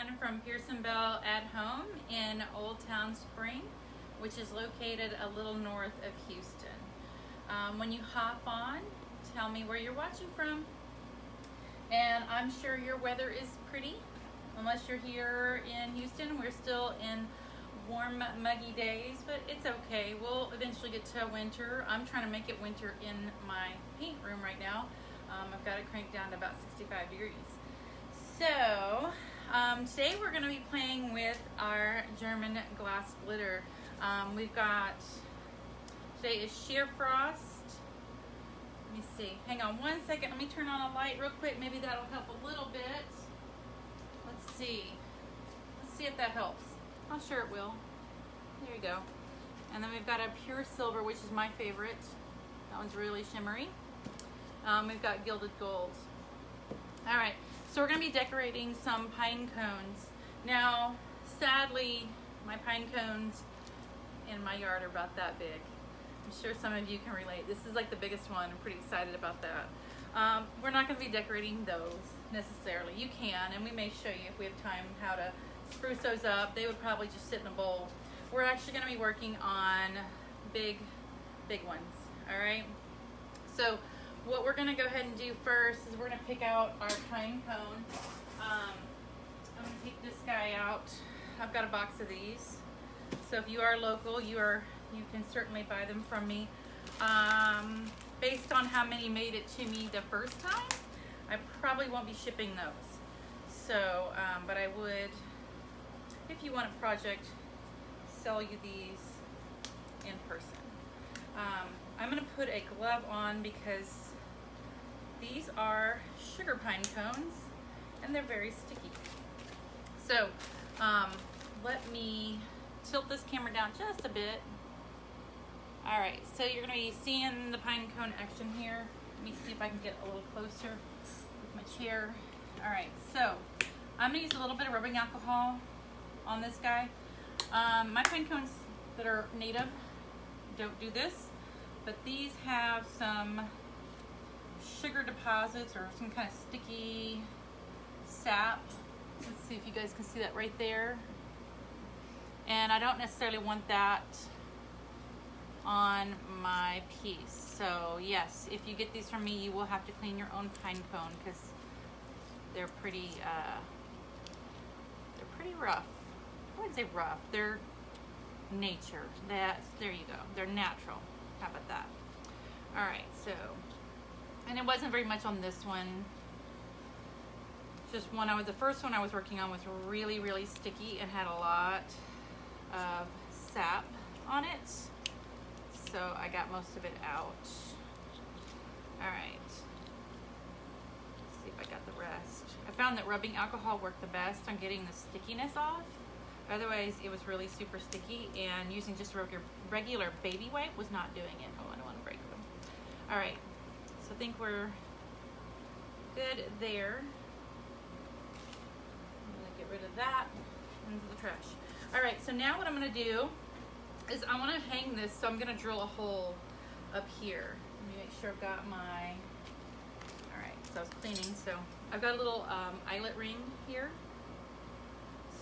Jan from Pearson Bell at Home in Old Town Spring, which is located a little north of Houston. When you hop on, tell me where you're watching from. And I'm sure your weather is pretty, unless you're here in Houston. We're still in warm, muggy days, but it's okay. We'll eventually get to winter. I'm trying to make it winter in my paint room right now. I've got it cranked down to about 65 degrees. So today we're going to be playing with our German glass glitter. We've got, today is Sheer Frost. Let me see. Hang on one second. Let me turn on a light real quick. Maybe that'll help a little bit. Let's see. Let's see if that helps. I'm sure it will. There you go. And then we've got a Pure Silver, which is my favorite. That one's really shimmery. We've got Gilded Gold. All right, so we're gonna be decorating some pine cones. Now, sadly, my pine cones in my yard are about that big. I'm sure some of you can relate. This is like the biggest one. I'm pretty excited about that. We're not gonna be decorating those necessarily. You can, and we may show you if we have time how to spruce those up. They would probably just sit in a bowl. We're actually going to be working on big ones. All right, so what we're going to go ahead and do first is we're going to pick out our pine cone. I'm going to take this guy out. I've got a box of these, so if you are local, you can certainly buy them from me. Based on how many made it to me the first time, I probably won't be shipping those. So but I would, if you want a project, sell you these in person. I'm going to put a glove on because these are sugar pine cones and they're very sticky. So let me tilt this camera down just a bit. All right, so you're going to be seeing the pine cone action here. Let me see if I can get a little closer with my chair. All right, so I'm going to use a little bit of rubbing alcohol on this guy. My pine cones that are native don't do this, but these have some sugar deposits or some kind of sticky sap. Let's see if you guys can see that right there. And I don't necessarily want that on my piece. So yes, if you get these from me, you will have to clean your own pine cone because they're pretty rough. I wouldn't say rough. They're nature. There you go. They're natural. How about that? All right. So, and it wasn't very much on this one. Just the first one I was working on was really, really sticky and had a lot of sap on it. So I got most of it out. All right. See if I got the rest. I found that rubbing alcohol worked the best on getting the stickiness off. Otherwise, it was really super sticky, and using just a regular baby wipe was not doing it. Oh, I don't want to break them. All right, so I think we're good there. I'm gonna get rid of that into the trash. All right, so now what I'm gonna do is I wanna hang this, so I'm gonna drill a hole up here. Let me make sure I've got my, all right, so I was cleaning, so I've got a little eyelet ring here.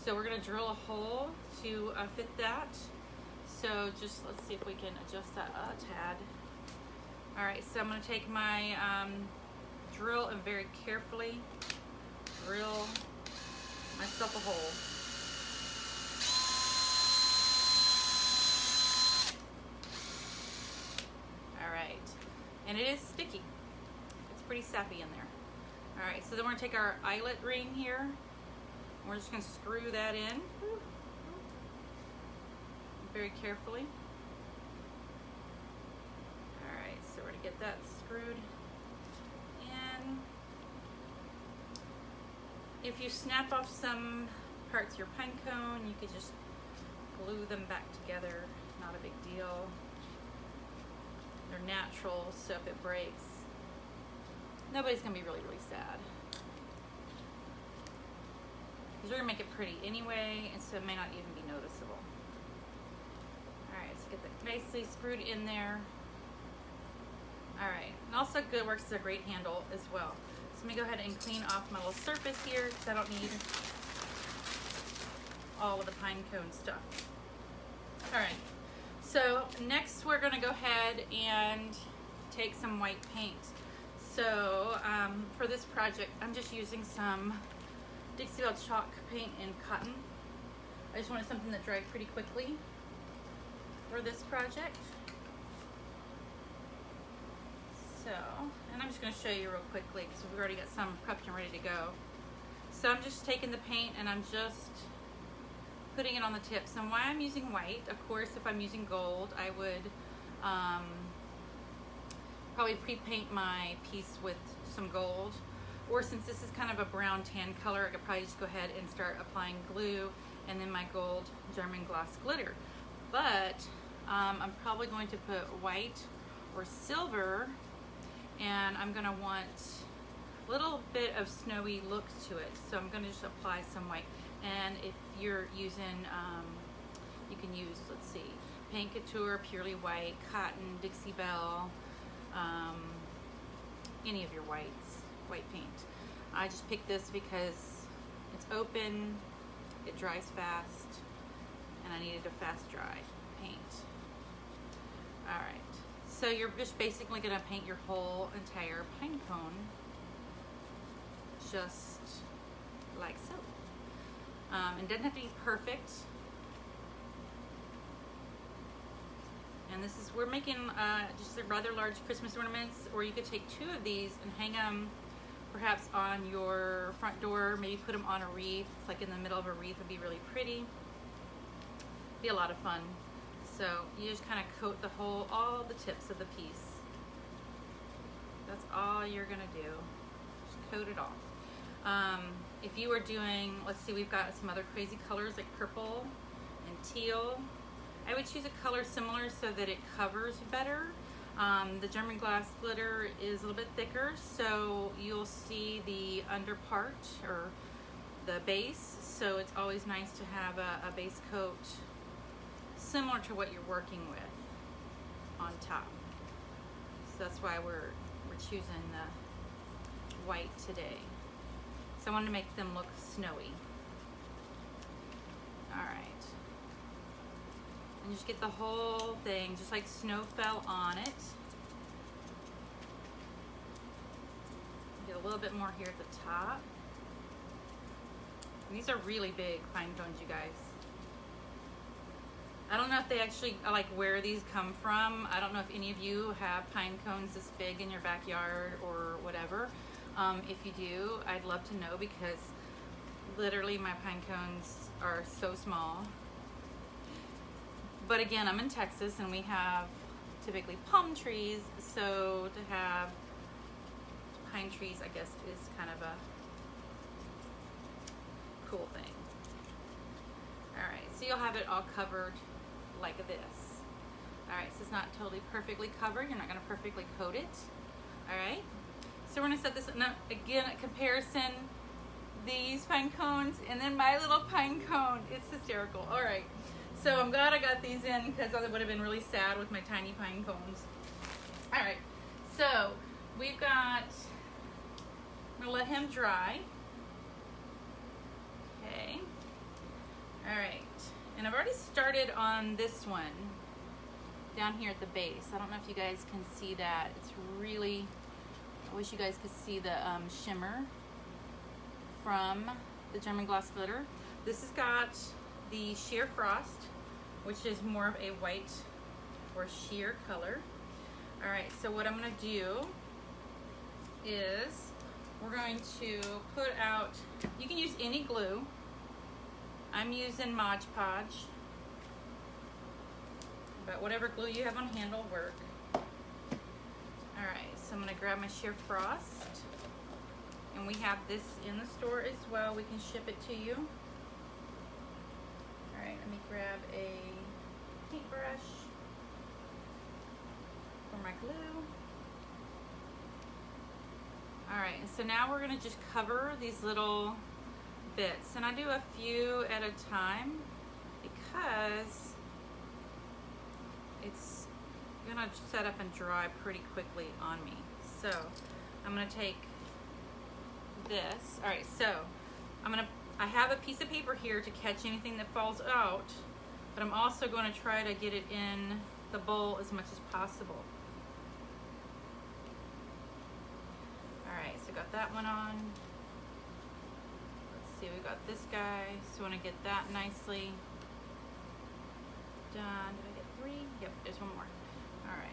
So we're gonna drill a hole to fit that. So just, let's see if we can adjust that a tad. All right, so I'm gonna take my drill and very carefully drill myself a hole. All right, and it is sticky. It's pretty sappy in there. All right, so then we're gonna take our eyelet ring here. We're just going to screw that in very carefully. All right, so we're going to get that screwed in. If you snap off some parts of your pine cone, you could just glue them back together. Not a big deal. They're natural, so if it breaks, nobody's going to be really, really sad. Because we're going to make it pretty anyway, and so it may not even be noticeable. All right, let's get that basically screwed in there. All right, and also Good Works is a great handle as well. So let me go ahead and clean off my little surface here because I don't need all of the pine cone stuff. All right, so next we're gonna go ahead and take some white paint. So for this project, I'm just using some Dixie Belle chalk paint in cotton. I just wanted something that dried pretty quickly for this project. So, and I'm just going to show you real quickly because we've already got some prepped and ready to go. So I'm just taking the paint and I'm just putting it on the tips. And why I'm using white, of course, if I'm using gold, I would probably pre-paint my piece with some gold. Or since this is kind of a brown tan color, I could probably just go ahead and start applying glue and then my gold German gloss glitter. But I'm probably going to put white or silver, and I'm gonna want a little bit of snowy look to it. So I'm gonna just apply some white. And if you're using, you can use, let's see, Paint Couture, Purely White, Cotton, Dixie Belle, any of your whites, white paint. I just picked this because it's open, it dries fast, and I needed a fast dry paint. All right. So you're just basically going to paint your whole entire pine cone just like so. It doesn't have to be perfect. And this is, we're making just a rather large Christmas ornaments, or you could take 2 of these and hang them perhaps on your front door, maybe put them on a wreath, like in the middle of a wreath would be really pretty. Be a lot of fun. So you just kind of coat the whole, all the tips of the piece. That's all you're gonna do. Just coat it all. If you were doing, let's see, we've got some other crazy colors like purple and teal. I would choose a color similar so that it covers better. The German gloss glitter is a little bit thicker, so you'll see the under part or the base. So it's always nice to have a base coat similar to what you're working with on top. So that's why we're choosing the white today. So I wanted to make them look snowy. All right. And just get the whole thing, just like snow fell on it. Get a little bit more here at the top. And these are really big pine cones, you guys. I don't know if they actually, like, where these come from. I don't know if any of you have pine cones this big in your backyard or whatever. If you do, I'd love to know, because literally my pine cones are so small. But again, I'm in Texas and we have typically palm trees, so to have pine trees, I guess, is kind of a cool thing. All right, so you'll have it all covered like this. All right, so it's not totally perfectly covered. You're not gonna perfectly coat it. All right, so we're gonna set this up. Now, again, a comparison, these pine cones and then my little pine cone. It's hysterical. All right. So I'm glad I got these in, because I would have been really sad with my tiny pine cones. All right, so we've got, I'm gonna let him dry. Okay, all right. And I've already started on this one down here at the base. I don't know if you guys can see that. It's really, I wish you guys could see the shimmer from the German gloss glitter. This has got the sheer frost, which is more of a white or sheer color. All right, so what I'm gonna do is we're going to put out, you can use any glue. I'm using Mod Podge, but whatever glue you have on hand will work. All right, so I'm gonna grab my sheer frost, and we have this in the store as well. We can ship it to you. All right, let me grab a paintbrush for my glue. All right, so now we're gonna just cover these little bits, and I do a few at a time because it's gonna set up and dry pretty quickly on me. So I'm gonna take this. All right, so I have a piece of paper here to catch anything that falls out, but I'm also going to try to get it in the bowl as much as possible. Alright, so got that one on. Let's see, we got this guy, so I want to get that nicely done. Did I get 3? Yep, there's one more. Alright.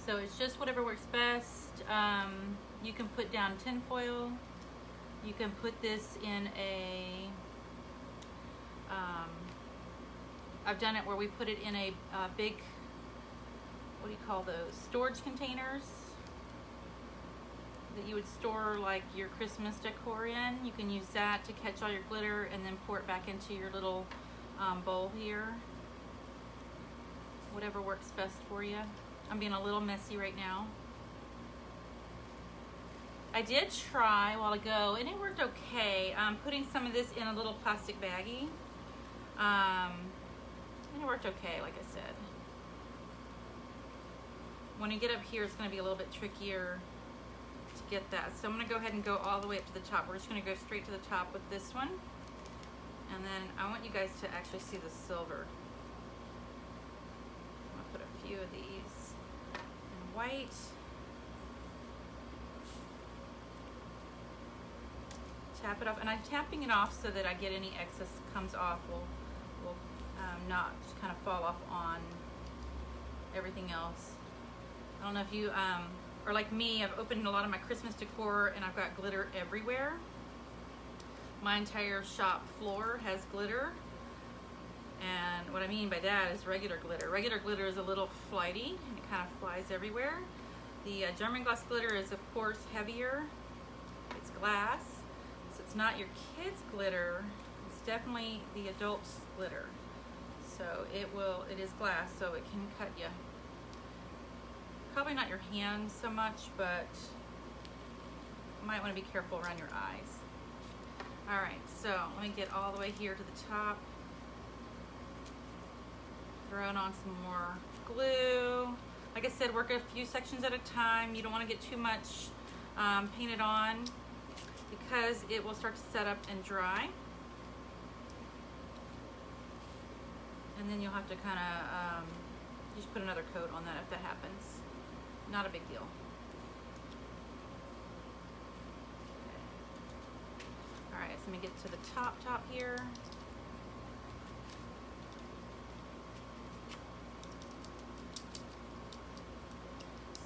So it's just whatever works best. You can put down tin foil. You can put this in a, I've done it where we put it in a big, what do you call those, storage containers that you would store like your Christmas decor in. You can use that to catch all your glitter and then pour it back into your little bowl here. Whatever works best for you. I'm being a little messy right now. I did try a while ago and it worked okay. Putting some of this in a little plastic baggie. And it worked okay, like I said. When you get up here, it's going to be a little bit trickier to get that. So I'm going to go ahead and go all the way up to the top. We're just going to go straight to the top with this one. And then I want you guys to actually see the silver. I'm going to put a few of these in white. Tap it off, and I'm tapping it off so that I get any excess comes off will not just kind of fall off on everything else. I don't know if you are like me. I've opened a lot of my Christmas decor and I've got glitter everywhere. My entire shop floor has glitter, and what I mean by that is regular glitter. Regular glitter is a little flighty and it kind of flies everywhere. The German glass glitter is of course heavier. It's glass. It's not your kids' glitter, it's definitely the adults' glitter. So it is glass, so it can cut you. Probably not your hands so much, but you might want to be careful around your eyes. Alright, so let me get all the way here to the top. Throwing on some more glue. Like I said, work a few sections at a time. You don't want to get too much painted on, because it will start to set up and dry. And then you'll have to kind of just put another coat on that if that happens. Not a big deal. Okay. Alright, so let me get to the top here.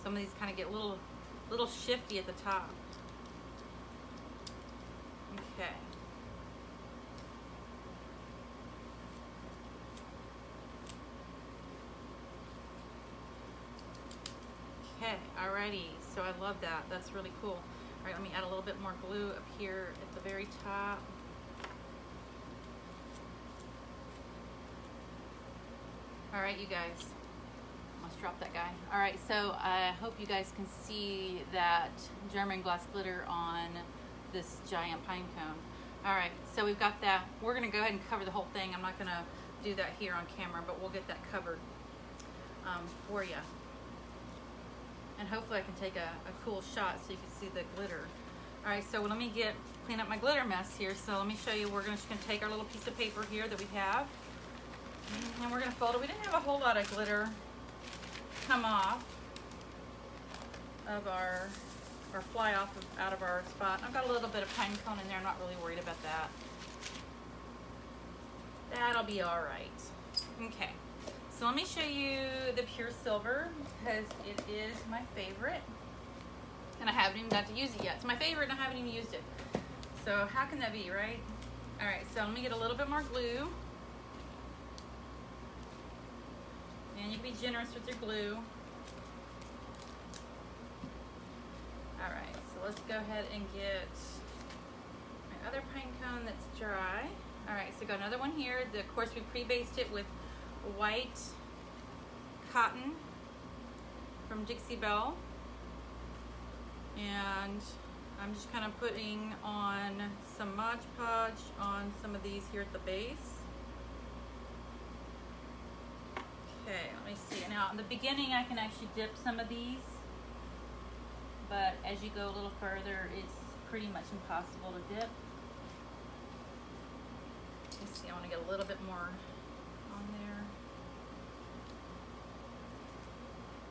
Some of these kind of get a little shifty at the top. Okay. Okay, alrighty. So I love that. That's really cool. Alright, let me add a little bit more glue up here at the very top. Alright, you guys. Almost dropped that guy. Alright, so I hope you guys can see that German glass glitter on this giant pine cone. Alright, so we've got that. We're going to go ahead and cover the whole thing. I'm not going to do that here on camera, but we'll get that covered for you. And hopefully I can take a cool shot so you can see the glitter. Alright, so let me clean up my glitter mess here. So let me show you. We're just going to take our little piece of paper here that we have, and we're going to fold it. We didn't have a whole lot of glitter come off of our, or fly off out of our spot. I've got a little bit of pine cone in there. I'm not really worried about that. That'll be all right. Okay, so let me show you the pure silver, because it is my favorite, and I haven't even got to use it yet. It's my favorite and I haven't even used it. So how can that be, right? All right, so let me get a little bit more glue. And you can be generous with your glue. All right, so let's go ahead and get my other pine cone that's dry. All right, so got another one here. Of course, we pre-based it with white cotton from Dixie Belle. And I'm just kind of putting on some Mod Podge on some of these here at the base. Okay, let me see. Now, in the beginning, I can actually dip some of these, but as you go a little further, it's pretty much impossible to dip. Let's see, I want to get a little bit more on there.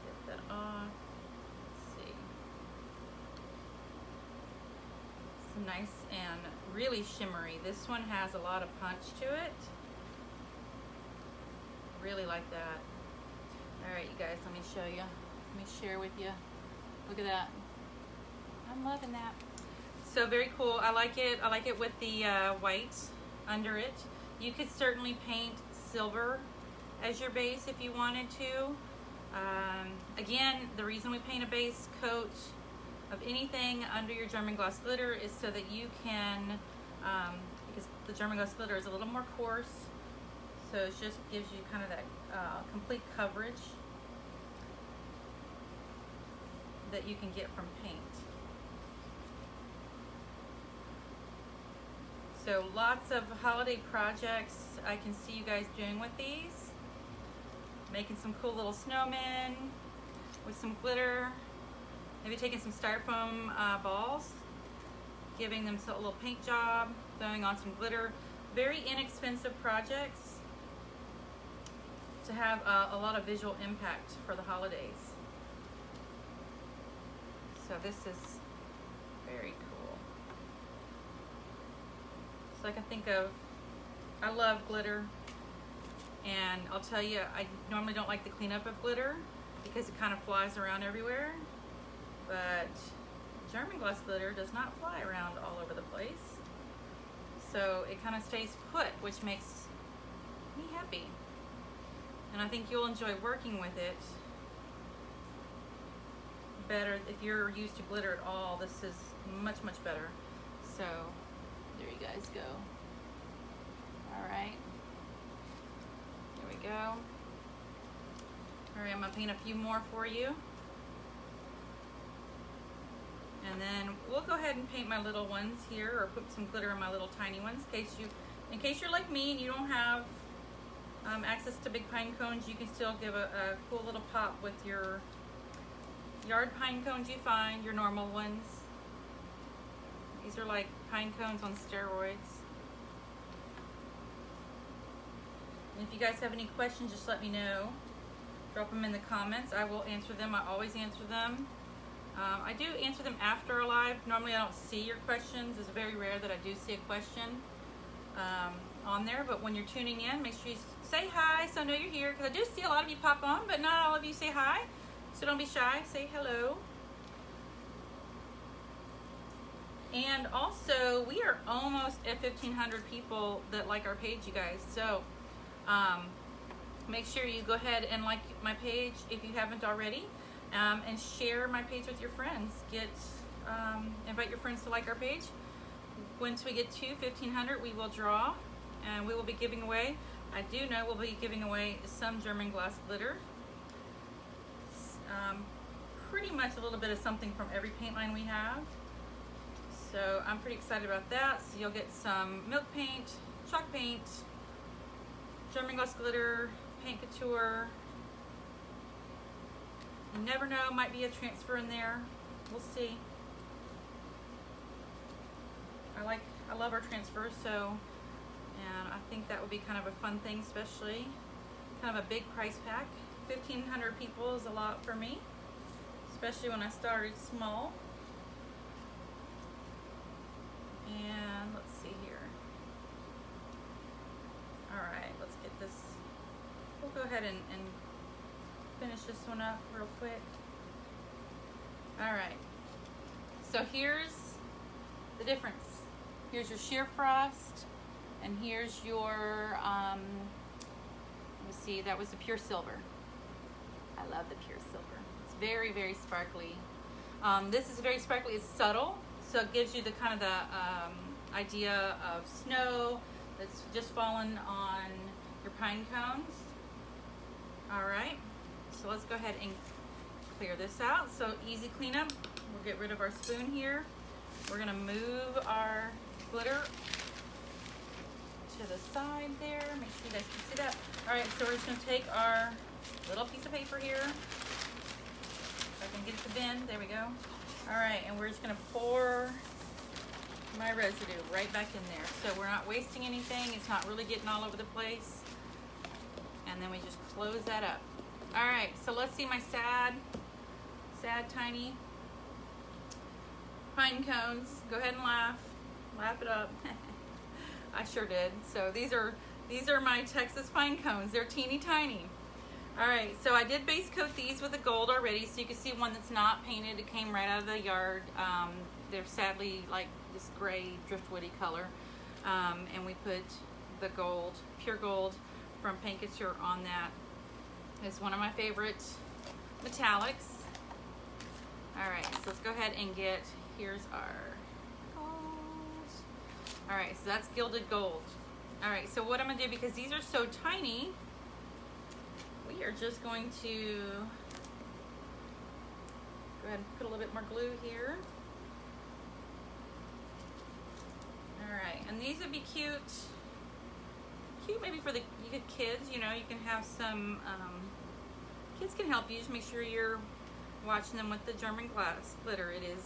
Get that off. Let's see. It's nice and really shimmery. This one has a lot of punch to it. Really like that. All right, you guys, let me show you. Let me share with you. Look at that. I'm loving that. So very cool. I like it. I like it with the white under it. You could certainly paint silver as your base if you wanted to. Again, the reason we paint a base coat of anything under your German gloss glitter is so that you can, because the German gloss glitter is a little more coarse, so it just gives you kind of that complete coverage that you can get from paint. So lots of holiday projects I can see you guys doing with these. Making some cool little snowmen with some glitter. Maybe taking some styrofoam balls, giving them a little paint job, throwing on some glitter. Very inexpensive projects to have a lot of visual impact for the holidays. So this is very cool. So I can think of, I love glitter, and I'll tell you, I normally don't like the cleanup of glitter because it kind of flies around everywhere, but German gloss glitter does not fly around all over the place. So it kind of stays put, which makes me happy. And I think you'll enjoy working with it better. If you're used to glitter at all, this is much, much better. So there you guys go. All right, there we go. All right, I'm gonna paint a few more for you. And then we'll go ahead and paint my little ones here, or put some glitter in my little tiny ones, in case you're like me and you don't have access to big pine cones. You can still give a cool little pop with your yard pine cones you find, your normal ones. These are like pine cones on steroids. And if you guys have any questions, just let me know. Drop them in the comments. I will answer them. I always answer them. I do answer them after a live. Normally I don't see your questions. It's very rare that I do see a question on there, but when you're tuning in, make sure you say hi so I know you're here, because I do see a lot of you pop on, but not all of you say hi. So don't be shy, say hello. And also, we are almost at 1,500 people that like our page, you guys. So make sure you go ahead and like my page if you haven't already, and share my page with your friends. Invite your friends to like our page. Once we get to 1,500, we will draw, and we will be giving away, I do know we'll be giving away some German gloss glitter. Pretty much a little bit of something from every paint line we have. So I'm pretty excited about that. So you'll get some milk paint, chalk paint, German gloss glitter, paint couture. You never know, might be a transfer in there. We'll see. I love our transfers, so, and I think that would be kind of a fun thing, especially kind of a big price pack. 1,500 people is a lot for me, especially when I started small. And let's see here. All right, let's get this. We'll go ahead and finish this one up real quick. All right, so here's the difference. Here's your sheer frost, and here's your, let me see, that was the pure silver. I love the pure silver. It's very, very sparkly. This is very sparkly. It's subtle, so it gives you the kind of the idea of snow that's just fallen on your pine cones. All right, so let's go ahead and clear this out. So easy cleanup. We'll get rid of our spoon here. We're gonna move our glitter to the side there. Make sure you guys can see that. All right, so we're just gonna take our little piece of paper here. If I can get it to bend, there we go. All right, and we're just gonna pour my residue right back in there. So we're not wasting anything. It's not really getting all over the place. And then we just close that up. All right, so let's see my sad tiny pine cones. Go ahead and laugh it up. I sure did. So these are my Texas pine cones. They're teeny tiny. All right, so I did base coat these with the gold already, so you can see one that's not painted. It came right out of the yard. They're sadly like this gray driftwoody color, and we put the gold, pure gold from Paint Couture on that. It's one of my favorite metallics. All right, so let's go ahead and here's our gold. All right, so that's gilded gold. All right, so what I'm gonna do, because these are so tiny, we are just going to go ahead and put a little bit more glue here. All right, and these would be cute maybe for the kids, you know, you can have some, kids can help you. Just make sure you're watching them with the German glass glitter. It is,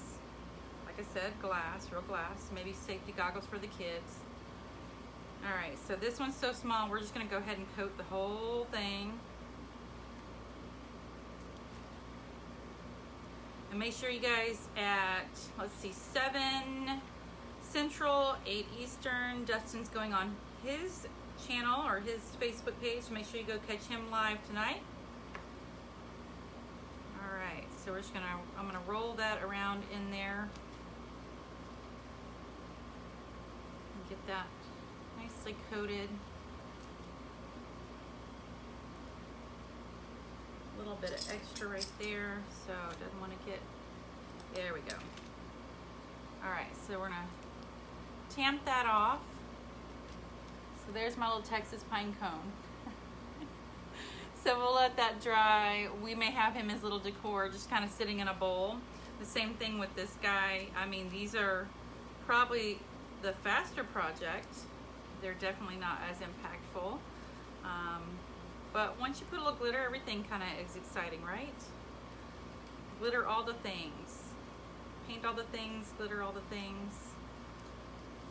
like I said, glass, real glass. Maybe safety goggles for the kids. All right, so this one's so small, we're just gonna go ahead and coat the whole thing. And make sure you guys at, let's see, 7 Central, 8 Eastern, Dustin's going on his channel or his Facebook page. Make sure you go catch him live tonight. All right, so we're just I'm gonna roll that around in there and get that nicely coated. A little bit of extra right there, so it doesn't want to get, there we go. All right, so we're gonna tamp that off. So there's my little Texas pine cone. So we'll let that dry. We may have him as little decor, just kind of sitting in a bowl. The same thing with this guy. I mean, these are probably the faster projects. They're definitely not as impactful. But once you put a little glitter, everything kind of is exciting, right? Glitter all the things. Paint all the things, glitter all the things.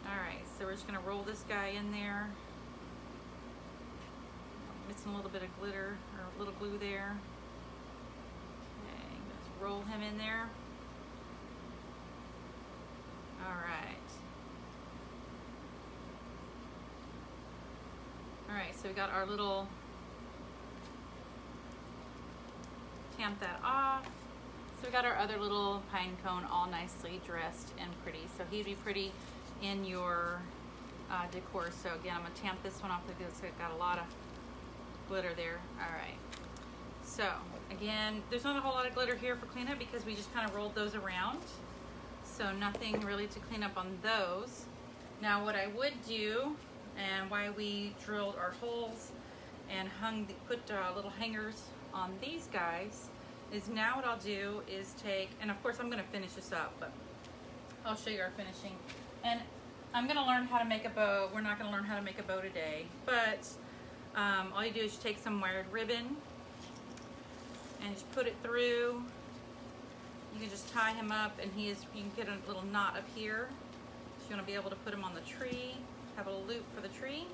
All right, so we're just gonna roll this guy in there. Mix a little bit of glitter or a little glue there. Okay, let's roll him in there. All right. All right, so we got our little, tamp that off. So we got our other little pine cone all nicely dressed and pretty. So he'd be pretty in your decor. So again, I'm gonna tamp this one off because it's got a lot of glitter there. All right. So again, there's not a whole lot of glitter here for cleanup because we just kind of rolled those around. So nothing really to clean up on those. Now what I would do, and why we drilled our holes and put little hangers on these guys, is now what I'll do is take, and of course I'm gonna finish this up, but I'll show you our finishing. And I'm gonna learn how to make a bow. We're not gonna learn how to make a bow today, but all you do is you take some wired ribbon and just put it through. You can just tie him up, and you can get a little knot up here. So you wanna be able to put him on the tree, have a loop for the tree.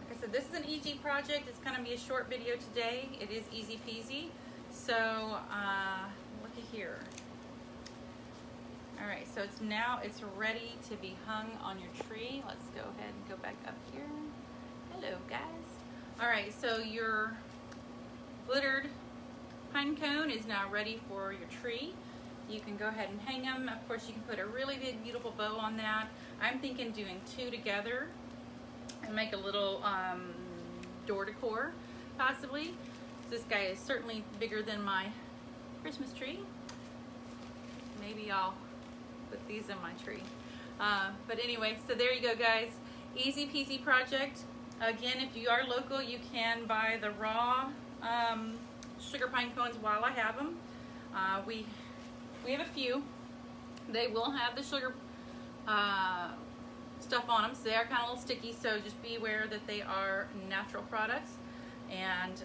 Like I said, this is an easy project. It's gonna be a short video today. It is easy peasy. So looky here. All right, so it's ready to be hung on your tree. Let's go ahead and go back up here. Hello, guys. All right, so your glittered pine cone is now ready for your tree. You can go ahead and hang them. Of course, you can put a really big, beautiful bow on that. I'm thinking doing 2 together and make a little door decor, possibly. This guy is certainly bigger than my Christmas tree. Maybe I'll put these in my tree. But anyway, so there you go, guys. Easy peasy project. Again, if you are local, you can buy the raw sugar pine cones while I have them. We have a few. They will have the sugar stuff on them, so they are kind of a little sticky, so just be aware that they are natural products. And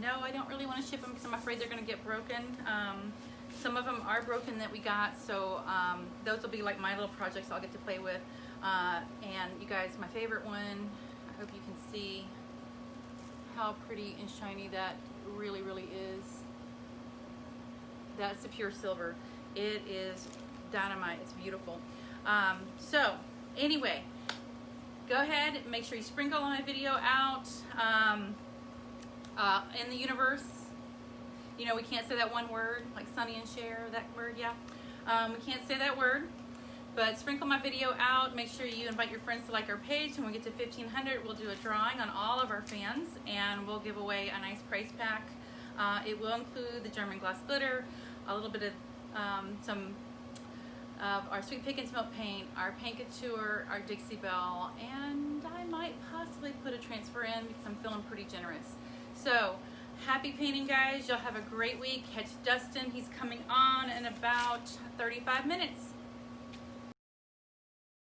no, I don't really want to ship them because I'm afraid they're going to get broken. Some of them are broken that we got, so those will be like my little projects I'll get to play with. And you guys, my favorite one, I hope you can see how pretty and shiny that really is. That's the pure silver. It is dynamite. It's beautiful. So anyway, go ahead, make sure you sprinkle my video out in the universe. You know, we can't say that one word, like Sonny and Cher, that word, yeah. We can't say that word, but sprinkle my video out. Make sure you invite your friends to like our page. When we get to 1,500, we'll do a drawing on all of our fans, and we'll give away a nice prize pack. It will include the German glass glitter, a little bit of some of our Sweet Pickins milk paint, our paint couture, our Dixie Belle, and I might possibly put a transfer in because I'm feeling pretty generous. So, happy painting, guys. Y'all have a great week. Catch Dustin. He's coming on in about 35 minutes.